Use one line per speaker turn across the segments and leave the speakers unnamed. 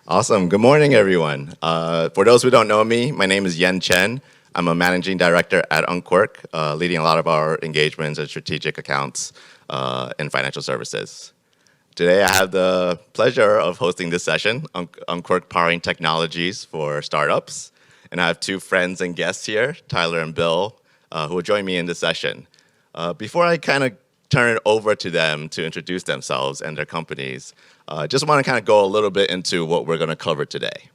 Awesome. Good morning, everyone. For those who don't know me, my name is Yen Chen. I'm a managing director at Unqork, leading a lot of our engagements and strategic accounts in financial services. Today, I have the pleasure of hosting this session, Unqork Powering Technologies for Startups. And I have two friends and guests here, Tyler and Bill, who will join me in this session. Before I kind of turn it over to them to introduce themselves and their companies, I just want to kind of go a little bit into what we're going to cover today.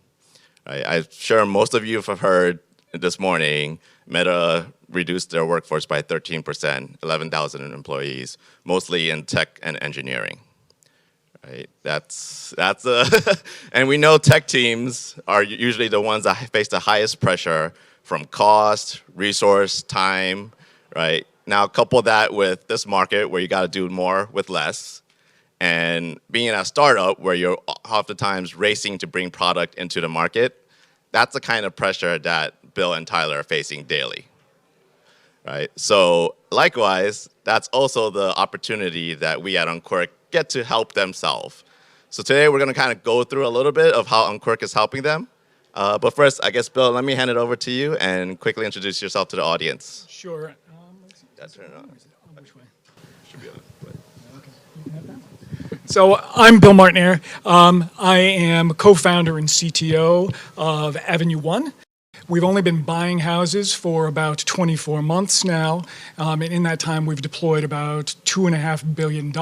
Right? I'm sure most of you have heard this morning, Meta reduced their workforce by 13%, 11,000 employees, mostly in tech and engineering. Right? That's and we know tech teams are usually the ones that face the highest pressure from cost, resource, time, right? Now couple that with this market where you got to do more with less, and being in a startup where you're oftentimes racing to bring product into the market, that's the kind of pressure that Bill and Tyler are facing daily, right? So likewise, that's also the opportunity that we at Unqork get to help them solve. So today we're going to kind of go through a little bit of how Unqork is helping them. But first, I guess, Bill, let me hand it over to you and quickly introduce yourself to the audience.
Sure.
That's right.
Which way?
Should be on.
Okay. You can have that. So I'm Bill Martinair. I am co-founder and CTO of Avenue One. We've only been buying houses for about 24 months now, and in that time we've deployed about $2.5 billion,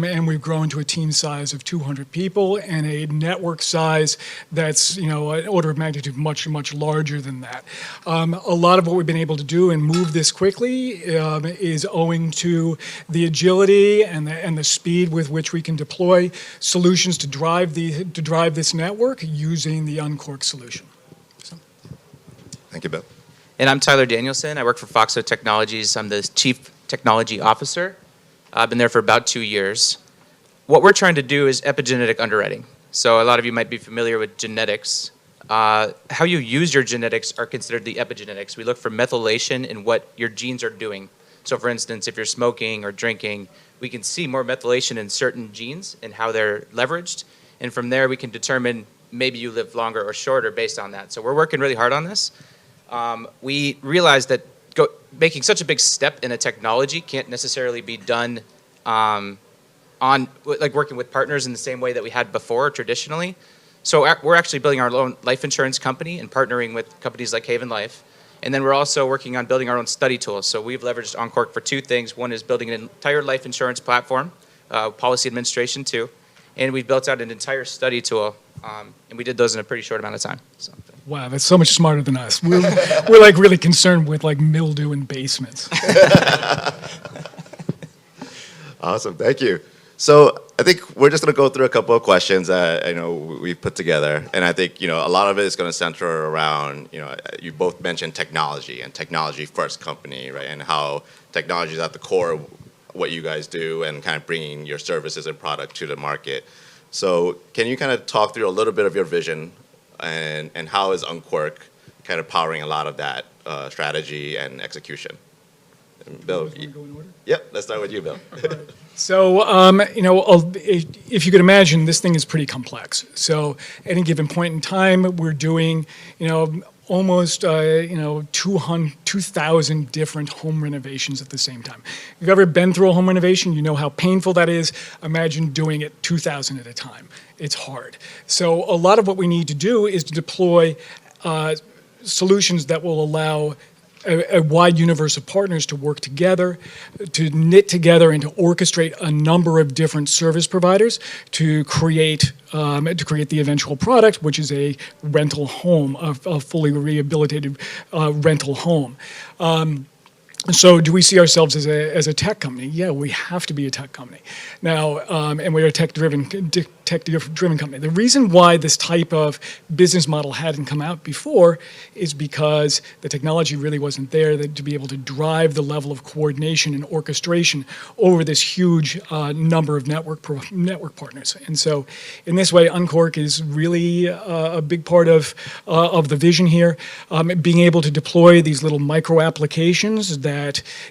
and we've grown to a team size of 200 people and a network size that's an order of magnitude much, much larger than that. A lot of what we've been able to do and move this quickly is owing to the agility and the speed with which we can deploy solutions to drive this network using the Unqork solution.
Thank you, Bill.
And I'm Tyler Danielson. I work for FOXO Technologies. I'm the Chief Technology Officer. I've been there for about 2 years. What we're trying to do is epigenetic underwriting. So a lot of you might be familiar with genetics. How you use your genetics are considered the epigenetics. We look for methylation in what your genes are doing. So for instance, if you're smoking or drinking, we can see more methylation in certain genes and how they're leveraged. And from there, we can determine maybe you live longer or shorter based on that. So we're working really hard on this. We realized that making such a big step in a technology can't necessarily be done on like working with partners in the same way that we had before traditionally. So we're actually building our own life insurance company and partnering with companies like Haven Life. And then we're also working on building our own study tools. So we've leveraged Unqork for two things. One is building an entire life insurance platform, policy administration too. And we've built out an entire study tool, and we did those in a pretty short amount of time. So.
Wow, that's so much smarter than us. We're like really concerned with like mildew in basements.
Awesome, thank you. So I think we're just going to go through a couple of questions that we've put together, and I think a lot of it is going to center around you both mentioned technology and technology first company, right, and how technology is at the core of what you guys do and kind of bringing your services and product to the market. So can you kind of talk through a little bit of your vision and how is Unqork kind of powering a lot of that strategy and execution? And Bill,
Go in order?
Yep, let's start with you, Bill.
So, if you could imagine, this thing is pretty complex. So, any given point in time, we're doing, almost 2,000 different home renovations at the same time. If you've ever been through a home renovation, you know how painful that is. Imagine doing it 2,000 at a time. It's hard. So a lot of what we need to do is to deploy solutions that will allow a wide universe of partners to work together, to knit together and to orchestrate a number of different service providers to create the eventual product, which is a rental home, a fully rehabilitated rental home. So do we see ourselves as a tech company? Yeah, we have to be a tech company. Now, and we're a tech-driven company. The reason why this type of business model hadn't come out before is because the technology really wasn't there to be able to drive the level of coordination and orchestration over this huge number of network partners. And so in this way, Unqork is really a big part of the vision here, being able to deploy these little micro applications that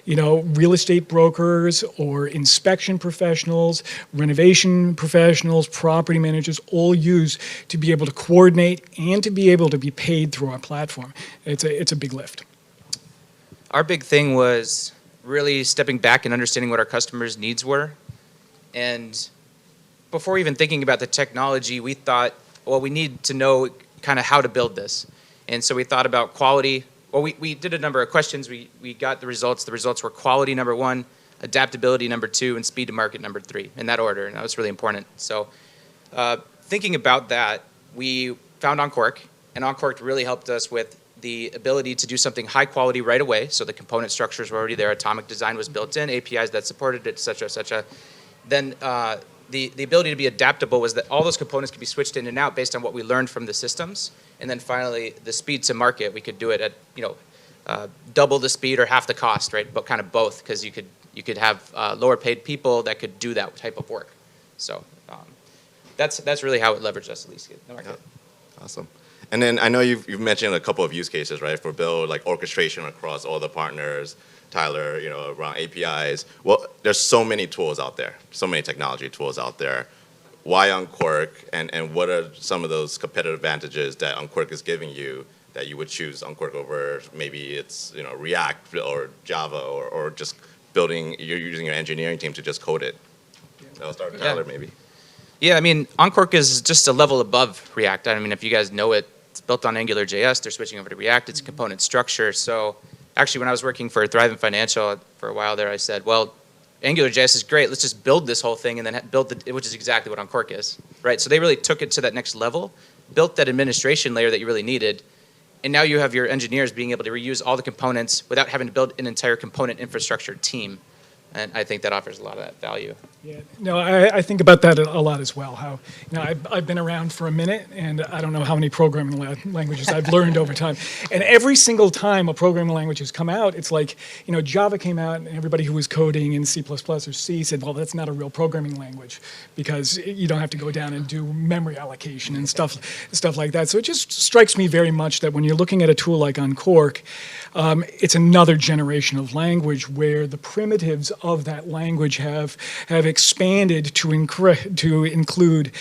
real estate brokers or inspection professionals, renovation professionals, property managers all use to be able to coordinate and to be able to be paid through our platform. It's a big lift.
Our big thing was really stepping back and understanding what our customers' needs were. And before even thinking about the technology, we thought, well, we need to know kind of how to build this. And so we thought about quality. Well, we did a number of questions. We got the results. The results were quality, number one, adaptability, number two, and speed to market, number three, in that order. And that was really important. So thinking about that, we found Unqork, and Unqork really helped us with the ability to do something high quality right away. So the component structures were already there, atomic design was built in, APIs that supported it, et cetera, et cetera. Then the ability to be adaptable was that all those components could be switched in and out based on what we learned from the systems. And then finally, the speed to market, we could do it at double the speed or half the cost, right? But kind of both, because you could have lower paid people that could do that type of work. So that's really how it leveraged us, at least in the market.
Yeah. Awesome. And then I know you've mentioned a couple of use cases, right, for build like orchestration across all the partners. Tyler, around APIs. Well, there's so many tools out there, so many technology tools out there. Why Unqork, and what are some of those competitive advantages that Unqork is giving you that you would choose Unqork over maybe it's React or Java or just you're using your engineering team to just code it? I'll start with Tyler maybe.
Yeah, I mean, Unqork is just a level above React. I mean, if you guys know it, it's built on AngularJS. They're switching over to React. It's a component structure. So actually, when I was working for Thrive Financial for a while there, I said, well, AngularJS is great. Let's just build this whole thing and then build which is exactly what Unqork is, right? So they really took it to that next level, built that administration layer that you really needed, and now you have your engineers being able to reuse all the components without having to build an entire component infrastructure team. And I think that offers a lot of that value.
Yeah, no, I think about that a lot as well. How I've been around for a minute, and I don't know how many programming languages I've learned over time. And every single time a programming language has come out, it's like Java came out, and everybody who was coding in C++ or C said, well, that's not a real programming language because you don't have to go down and do memory allocation and stuff like that. So it just strikes me very much that when you're looking at a tool like Unqork, it's another generation of language where the primitives of that language have expanded to include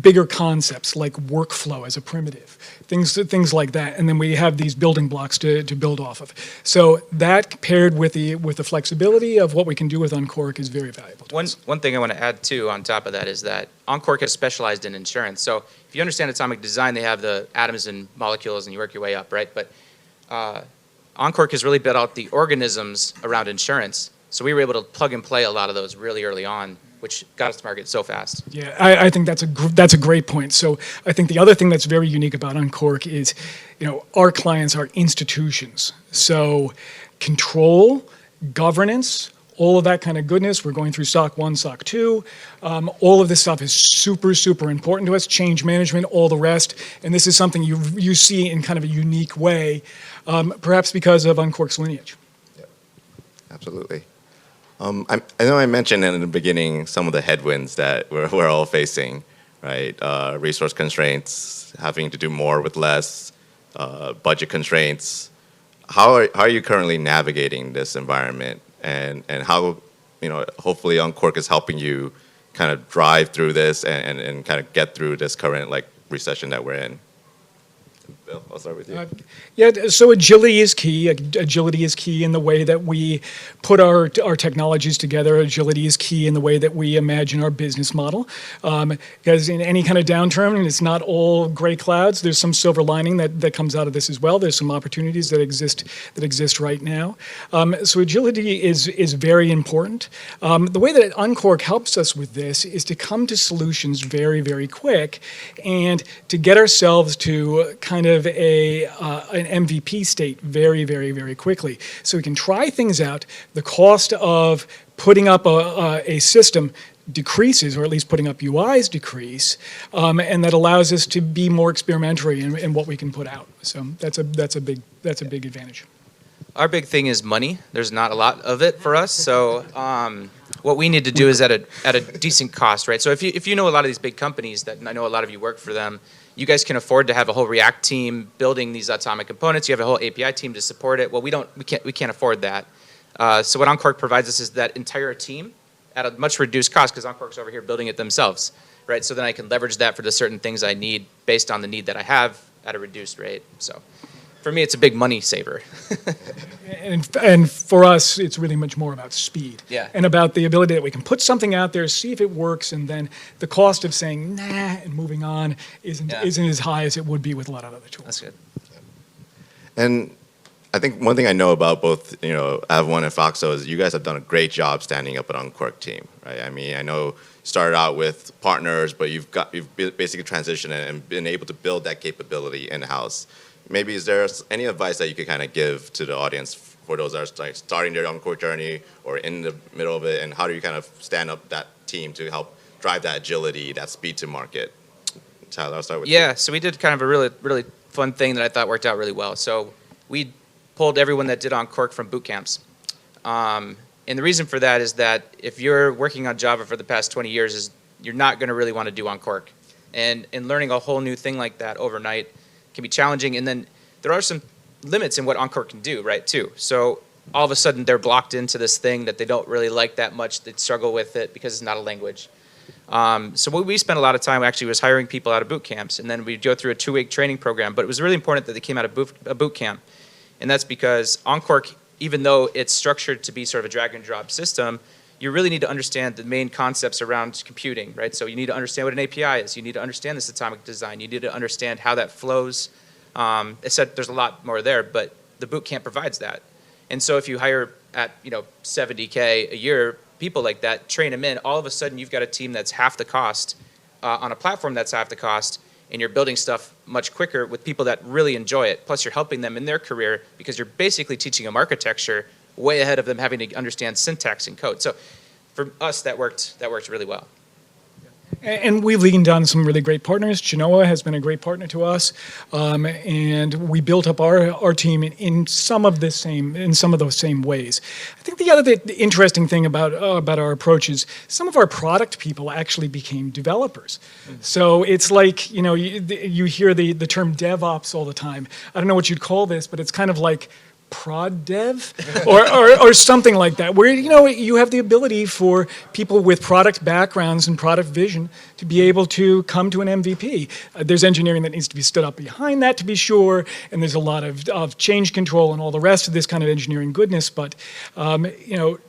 bigger concepts like workflow as a primitive, things like that, and then we have these building blocks to build off of. So that paired with the flexibility of what we can do with Unqork is very valuable.
One thing I want to add too on top of that is that Unqork has specialized in insurance. So if you understand atomic design, they have the atoms and molecules, and you work your way up, right? But Unqork has really built out the organisms around insurance. So we were able to plug and play a lot of those really early on, which got us to market so fast.
Yeah, I think that's a great point. So I think the other thing that's very unique about Unqork is, our clients are institutions. So control, governance, all of that kind of goodness. We're going through SOC 1, SOC 2. All of this stuff is super, super important to us. Change management, all the rest. And this is something you see in kind of a unique way, perhaps because of Unqork's lineage.
Yeah, absolutely. I know I mentioned in the beginning some of the headwinds that we're all facing, right? Resource constraints, having to do more with less, budget constraints. How are you currently navigating this environment, and how hopefully Unqork is helping you kind of drive through this and kind of get through this current recession that we're in? Bill, I'll start with you.
So agility is key. Agility is key in the way that we put our technologies together. Agility is key in the way that we imagine our business model. Because in any kind of downturn, it's not all gray clouds. There's some silver lining that comes out of this as well. There's some opportunities that exist right now. So agility is very important. The way that Unqork helps us with this is to come to solutions very, very quick and to get ourselves to kind of an MVP state very, very, very quickly. So we can try things out. The cost of putting up a system decreases, or at least putting up UIs decrease, and that allows us to be more experimentary in what we can put out. So that's a big advantage.
Our big thing is money. There's not a lot of it for us, so what we need to do is at a decent cost, right? So if you know a lot of these big companies, that I know a lot of you work for them, you guys can afford to have a whole React team building these atomic components. You have a whole API team to support it. Well, we can't afford that. So what Unqork provides us is that entire team at a much reduced cost, because Unqork's over here building it themselves. right? So then I can leverage that for the certain things I need based on the need that I have at a reduced rate. So for me, it's a big money saver.
And for us, it's really much more about speed.
Yeah.
And about the ability that we can put something out there, see if it works, and then the cost of saying nah and moving on isn't as high as it would be with a lot of other tools.
That's good.
And I think one thing I know about both, Av1 and FOXO is you guys have done a great job standing up an Unqork team, right? I mean, I know you started out with partners, but you've basically transitioned and been able to build that capability in-house. Maybe is there any advice that you could kind of give to the audience for those that are starting their Unqork journey or in the middle of it, and how do you kind of stand up that team to help drive that agility, that speed to market? Tyler, I'll start with you.
Yeah, so we did kind of a really, really fun thing that I thought worked out really well. So we pulled everyone that did Unqork from boot camps. And the reason for that is that if you're working on Java for the past 20 years, you're not going to really want to do Unqork. And learning a whole new thing like that overnight can be challenging. And then there are some limits in what Unqork can do, right, too. So all of a sudden they're blocked into this thing that they don't really like that much. They struggle with it because it's not a language. So what we spent a lot of time actually was hiring people out of boot camps, and then we'd go through a 2-week training program. But it was really important that they came out of a boot camp. And that's because Unqork, even though it's structured to be sort of a drag and drop system, you really need to understand the main concepts around computing, right? So you need to understand what an API is. You need to understand this atomic design. You need to understand how that flows. There's a lot more there, but the boot camp provides that. And so if you hire at $70K a year, people like that, train them in, all of a sudden you've got a team that's half the cost on a platform that's half the cost, and you're building stuff much quicker with people that really enjoy it. Plus, you're helping them in their career because you're basically teaching them architecture way ahead of them having to understand syntax and code. So for us, that worked really well.
And we've leaned on some really great partners. Genoa has been a great partner to us, and we built up our team in some of those same ways. I think the other interesting thing about our approach is some of our product people actually became developers. So it's like you hear the term DevOps all the time. I don't know what you'd call this, but it's kind of like prod dev or something like that, where you have the ability for people with product backgrounds and product vision to be able to come to an MVP. There's engineering that needs to be stood up behind that, to be sure, and there's a lot of change control and all the rest of this kind of engineering goodness, but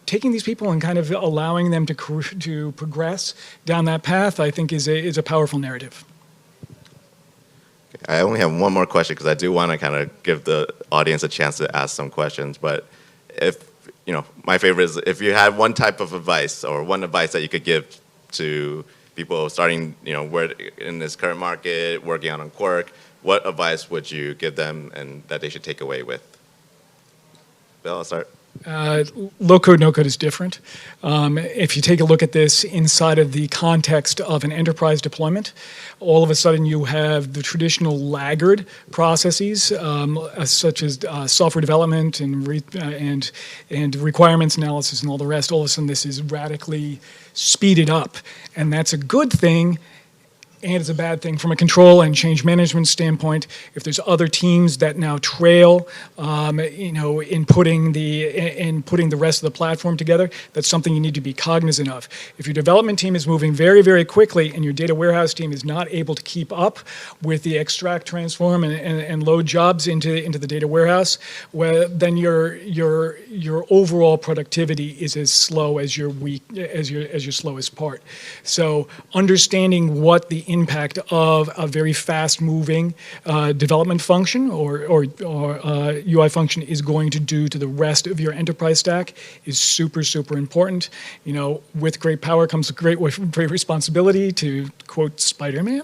taking these people and kind of allowing them to progress down that path, I think is a powerful narrative.
I only have one more question because I do want to kind of give the audience a chance to ask some questions. But my favorite is if you had one type of advice or one advice that you could give to people starting, in this current market, working on Unqork, what advice would you give them and that they should take away with? Bill, I'll start.
Low code, no code is different. If you take a look at this inside of the context of an enterprise deployment, all of a sudden you have the traditional laggard processes, such as software development and requirements analysis and all the rest. All of a sudden this is radically speeded up, and that's a good thing. And it's a bad thing from a control and change management standpoint. If there's other teams that now trail, in putting the rest of the platform together, that's something you need to be cognizant of. If your development team is moving very, very quickly and your data warehouse team is not able to keep up with the extract, transform, and load jobs into the data warehouse, well, then your overall productivity is as slow as your slowest part. So understanding what the impact of a very fast-moving development function or UI function is going to do to the rest of your enterprise stack is super, super important. With great power comes great responsibility, to quote Spider-Man.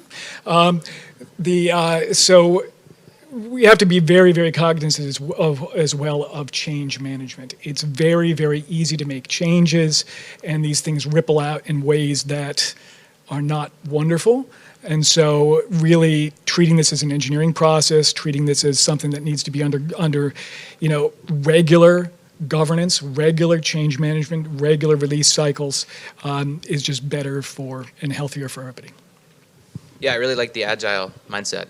So we have to be very, very cognizant as well of change management. It's very, very easy to make changes, and these things ripple out in ways that are not wonderful. And so really treating this as an engineering process, treating this as something that needs to be under regular governance, regular change management, regular release cycles is just better and healthier for everybody.
Yeah, I really like the agile mindset.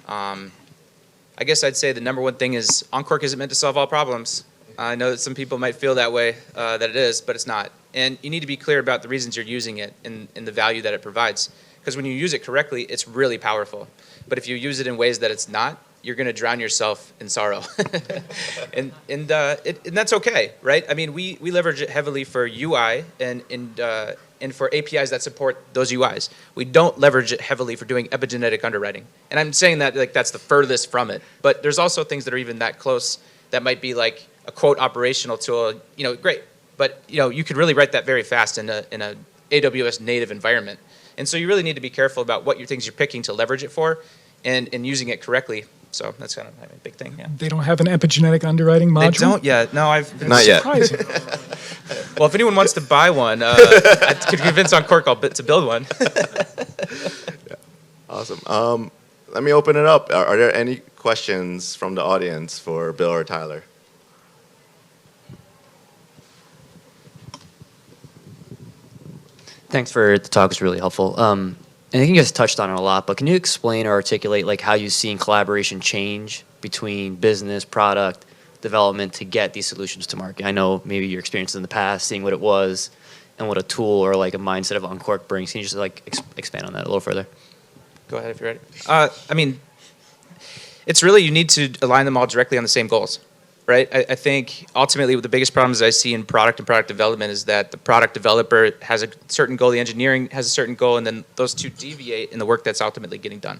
I guess I'd say the number one thing is Unqork isn't meant to solve all problems. I know that some people might feel that way, that it is, but it's not. And you need to be clear about the reasons you're using it and the value that it provides. because when you use it correctly, it's really powerful. But if you use it in ways that it's not, you're going to drown yourself in sorrow. and that's okay, right? I mean, we leverage it heavily for UI and for APIs that support those UIs. We don't leverage it heavily for doing epigenetic underwriting. And I'm saying that like that's the furthest from it. But there's also things that are even that close that might be like a quote operational tool, great. But you could really write that very fast in a AWS native environment. And so you really need to be careful about what things you're picking to leverage it for and using it correctly. So that's kind of a big thing, yeah.
They don't have an epigenetic underwriting module?
They don't yet. No,
Not yet.
Surprising.
Well, if anyone wants to buy one, I could convince Unqork to build one.
Awesome. Let me open it up. Are there any questions from the audience for Bill or Tyler?
Thanks for the talk. It's really helpful. I think you guys touched on it a lot, but can you explain or articulate like how you've seen collaboration change between business, product, development to get these solutions to market? I know maybe your experience in the past, seeing what it was and what a tool or like a mindset of Unqork brings. Can you just like expand on that a little further?
Go ahead if you're ready. I mean, it's really you need to align them all directly on the same goals, right? I think ultimately the biggest problems I see in product and product development is that the product developer has a certain goal, the engineering has a certain goal, and then those two deviate in the work that's ultimately getting done.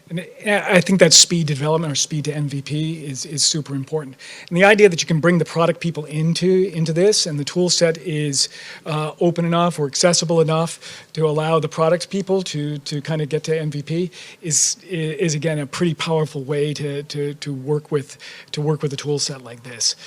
And I think that speed to development or speed to MVP is super important. And the idea that you can bring the product people into this and the tool set is open enough or accessible enough to allow the product people to kind of get to MVP is again a pretty powerful way to work with a tool set like this.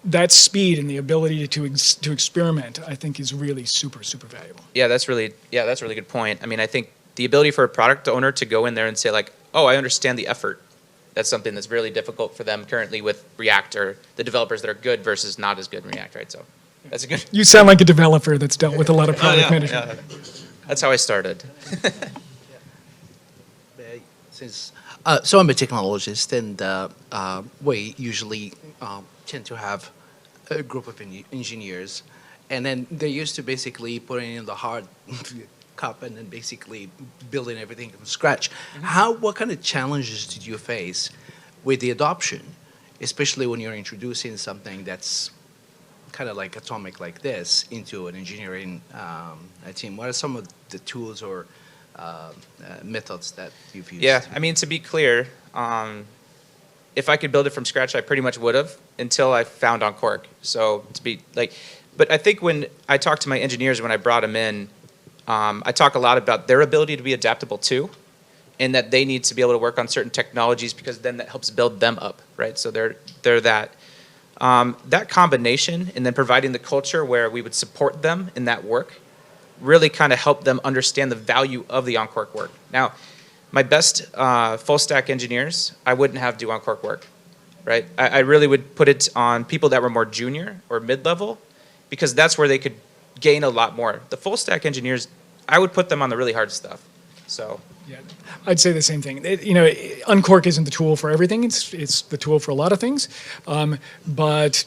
That speed and the ability to experiment, I think, is really super valuable.
Yeah, that's a really good point. I mean, I think the ability for a product owner to go in there and say like, oh, I understand the effort. That's something that's really difficult for them currently with React or the developers that are good versus not as good in React, right? So that's a good.
You sound like a developer that's dealt with a lot of product management.
Yeah. That's how I started.
So I'm a technologist, and we usually tend to have a group of engineers, and then they're used to basically putting in the hard cup and then basically building everything from scratch. What kind of challenges did you face with the adoption, especially when you're introducing something that's kind of like atomic like this into an engineering team? What are some of the tools or methods that you've used?
Yeah, I mean, to be clear, if I could build it from scratch, I pretty much would have until I found Unqork. So but I think when I talk to my engineers when I brought them in, I talk a lot about their ability to be adaptable too, and that they need to be able to work on certain technologies because then that helps build them up, right? So they're that. That combination and then providing the culture where we would support them in that work really kind of helped them understand the value of the Unqork work. Now, my best full stack engineers, I wouldn't have do Unqork work, right? I really would put it on people that were more junior or mid-level because that's where they could gain a lot more. The full stack engineers, I would put them on the really hard stuff. So
yeah, I'd say the same thing. Unqork isn't the tool for everything. It's the tool for a lot of things. But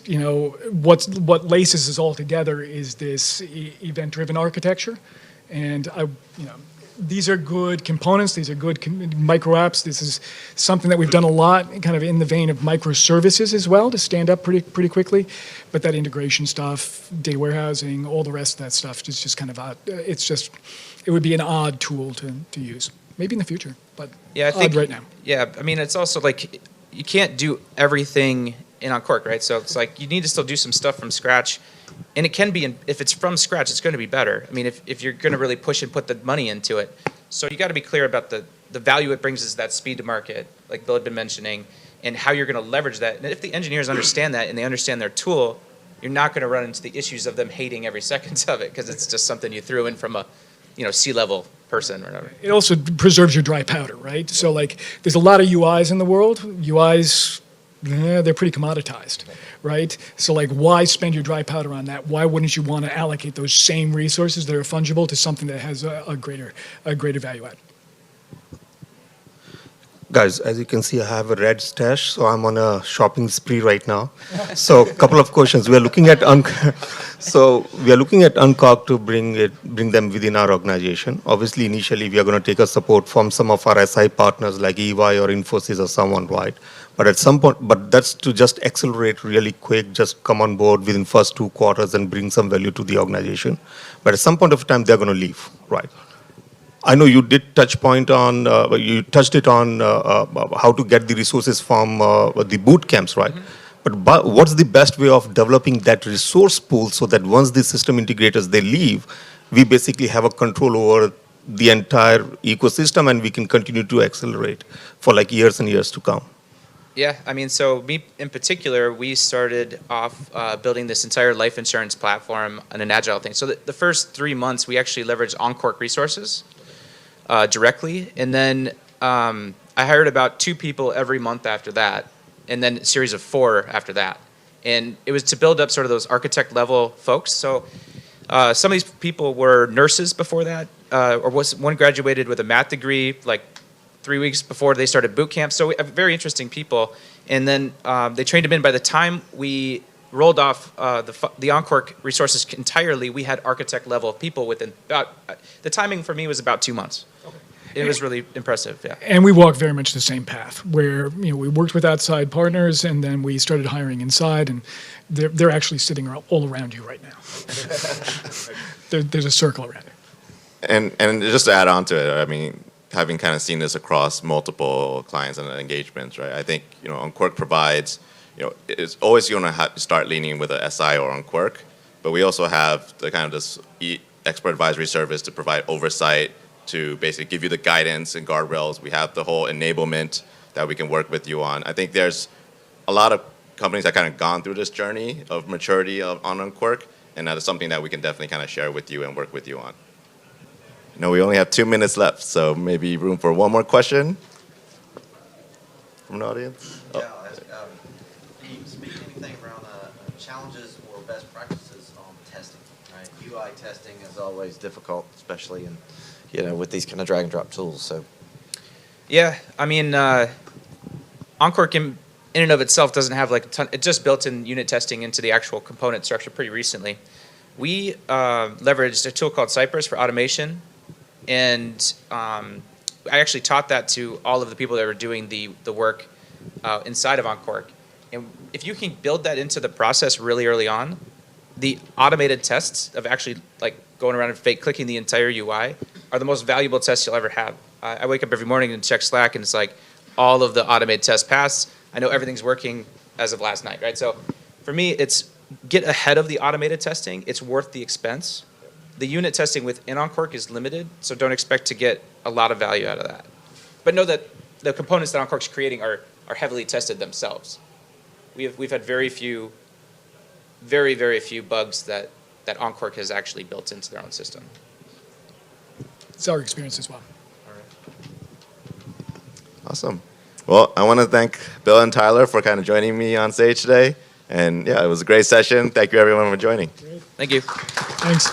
what laces us all together is this event-driven architecture, and these are good components. These are good micro apps. This is something that we've done a lot, kind of in the vein of microservices as well, to stand up pretty quickly. But that integration stuff, data warehousing, all the rest of that stuff is just kind of odd. It would be an odd tool to use. Maybe in the future, but
yeah, I think
right now.
Yeah, I mean, it's also like you can't do everything in Unqork, right? So it's like you need to still do some stuff from scratch. And it can be, if it's from scratch, it's going to be better. I mean, if you're going to really push and put the money into it. So you got to be clear about the value it brings is that speed to market, like Bill had been mentioning, and how you're going to leverage that. And if the engineers understand that and they understand their tool, you're not going to run into the issues of them hating every second of it because it's just something you threw in from a C-level person or whatever.
It also preserves your dry powder, right? So like there's a lot of UIs in the world. UIs, they're pretty commoditized, right? So like why spend your dry powder on that? Why wouldn't you want to allocate those same resources that are fungible to something that has a greater value add?
Guys, as you can see, I have a red stash, so I'm on a shopping spree right now. So, couple of questions. We are looking at Unqork to bring them within our organization. Obviously, initially, we are going to take a support from some of our SI partners like EY or Infosys or someone, right? But at some point, but that's to just accelerate really quick, just come on board within first 2 quarters and bring some value to the organization. But at some point of time, they're going to leave, right? I know you did you touched it on how to get the resources from the boot camps, right? But what's the best way of developing that resource pool so that once the system integrators they leave, we basically have a control over the entire ecosystem and we can continue to accelerate for like years and years to come?
Yeah, I mean, so me in particular, we started off building this entire life insurance platform on an agile thing. So the first 3 months, we actually leveraged Unqork resources directly, and then I hired about 2 people every month after that, and then a series of 4 after that. And it was to build up sort of those architect level folks. So some of these people were nurses before that, or one graduated with a math degree like 3 weeks before they started boot camp. So we have very interesting people. And then they trained them in. By the time we rolled off the Unqork resources entirely, we had architect level people within about, the timing for me was about 2 months. It was really impressive, yeah.
And we walked very much the same path, where we worked with outside partners, and then we started hiring inside, and they're actually sitting all around you right now. There's a circle around it.
And just to add on to it, I mean, having kind of seen this across multiple clients and engagements, right? I think Unqork provides, it's always going to start leaning with a SI or Unqork, but we also have the kind of this expert advisory service to provide oversight, to basically give you the guidance and guardrails. We have the whole enablement that we can work with you on. I think there's a lot of companies that kind of gone through this journey of maturity on Unqork, and that is something that we can definitely kind of share with you and work with you on. We only have 2 minutes left, so maybe room for one more question from the audience.
Yeah, I'll ask, can you speak anything around challenges or best practices on testing? Right? UI testing is always difficult, especially in with these kind of drag and drop tools. So,
yeah, I mean, Unqork in and of itself doesn't have like a ton. It just built in unit testing into the actual component structure pretty recently. We leveraged a tool called Cypress for automation, and I actually taught that to all of the people that were doing the work inside of Unqork. And if you can build that into the process really early on, the automated tests of actually like going around and fake clicking the entire UI are the most valuable tests you'll ever have. I wake up every morning and check Slack, and it's like all of the automated tests pass. I know everything's working as of last night, right? So for me, it's get ahead of the automated testing. It's worth the expense. The unit testing within Unqork is limited, so don't expect to get a lot of value out of that. But know that the components that Unqork's creating are heavily tested themselves. We've had very few bugs that Unqork has actually built into their own system.
It's our experience as well.
Awesome. Well, I want to thank Bill and Tyler for kind of joining me on stage today. And yeah, it was a great session. Thank you everyone for joining.
Thank you.
Thanks.